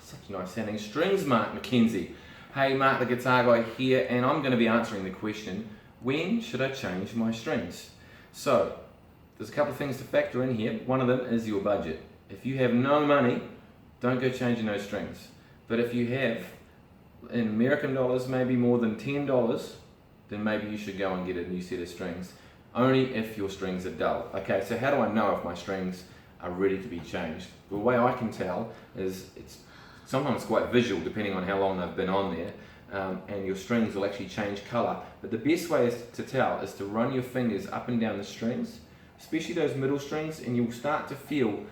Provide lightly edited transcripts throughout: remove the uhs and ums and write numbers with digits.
Such nice sounding strings, Mark McKenzie. Hey, Mark the Guitar Guy here, and I'm going to be answering the question, when should I change my strings? So, there's a couple of things to factor in here. One of them is your budget. If you have no money, don't go changing those strings. But if you have, in American dollars, maybe more than $10, then maybe you should go and get a new set of strings. Only if your strings are dull. Okay, so how do I know if my strings are ready to be changed? The way I can tell is it's sometimes quite visual depending on how long they've been on there, and your strings will actually change colour. But the best way to tell is to run your fingers up and down the strings, especially those middle strings, and you'll start to feel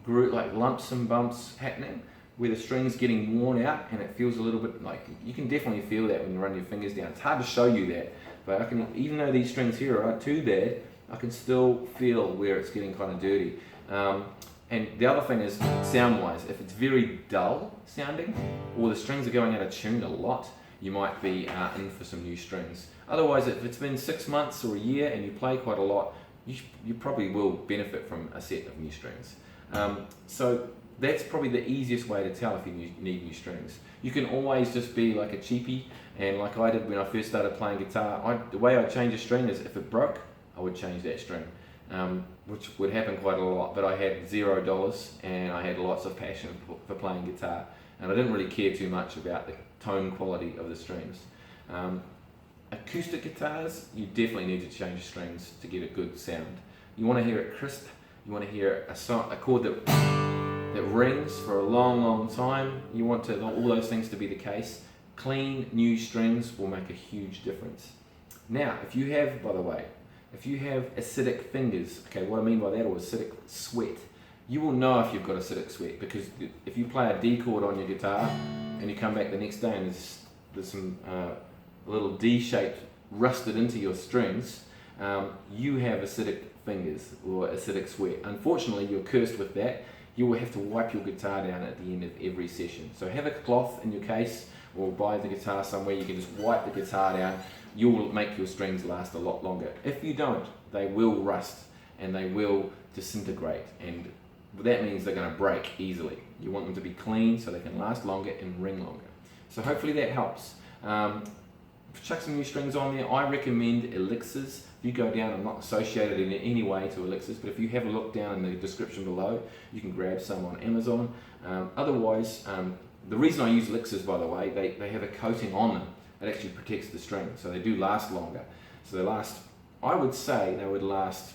like lumps and bumps happening where the string's getting worn out, and it feels a little bit like, you can definitely feel that when you run your fingers down. It's hard to show you that, but I can, even though these strings here aren't too bad, I can still feel where it's getting kind of dirty. And the other thing is, sound-wise, if it's very dull sounding, or the strings are going out of tune a lot, you might be in for some new strings. Otherwise, if it's been 6 months or a year and you play quite a lot, you probably will benefit from a set of new strings. So that's probably the easiest way to tell if you need new strings. You can always just be like a cheapie, and like I did when I first started playing guitar, the way I change a string is if it broke, I would change that string. Which would happen quite a lot, but I had $0 and I had lots of passion for playing guitar, and I didn't really care too much about the tone quality of the strings. Acoustic guitars, you definitely need to change strings to get a good sound. You want to hear it crisp, you want to hear a chord that rings for a long time. You want all those things to be the case. Clean, new strings will make a huge difference. Now, if you have, by the way, if you have acidic fingers, okay, what I mean by that, or acidic sweat, you will know if you've got acidic sweat, because if you play a D chord on your guitar and you come back the next day and there's some little D shaped rusted into your strings, you have acidic fingers or acidic sweat. Unfortunately, you're cursed with that. You will have to wipe your guitar down at the end of every session. So have a cloth in your case, or buy the guitar somewhere, you can just wipe the guitar down. You'll make your strings last a lot longer. If you don't, they will rust and they will disintegrate, and that means they're going to break easily. You want them to be clean so they can last longer and ring longer. So hopefully that helps. Chuck some new strings on there. I recommend Elixirs. If you go down, I'm not associated in any way to Elixirs, but if you have a look down in the description below, you can grab some on Amazon. Otherwise, the reason I use Elixirs, by the way, they have a coating on them. It actually protects the string, so they do last longer. So they last, I would say they would last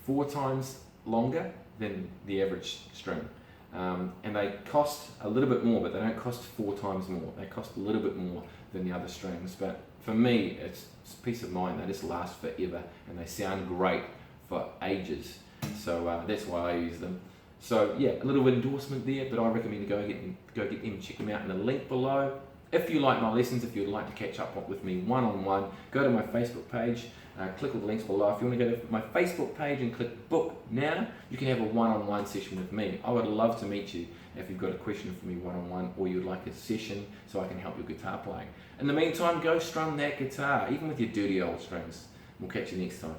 4 times longer than the average string. And they cost a little bit more, but they don't cost 4 times more. They cost a little bit more than the other strings. But for me, it's peace of mind. They just last forever, and they sound great for ages. So that's why I use them. So yeah, a little endorsement there, but I recommend you go get them, check them out in the link below. If you like my lessons, if you'd like to catch up with me one-on-one, go to my Facebook page, click all the links below. If you want to go to my Facebook page and click book now, you can have a one-on-one session with me. I would love to meet you if you've got a question for me one-on-one, or you'd like a session so I can help your guitar playing. In the meantime, go strum that guitar, even with your dirty old strings. We'll catch you next time.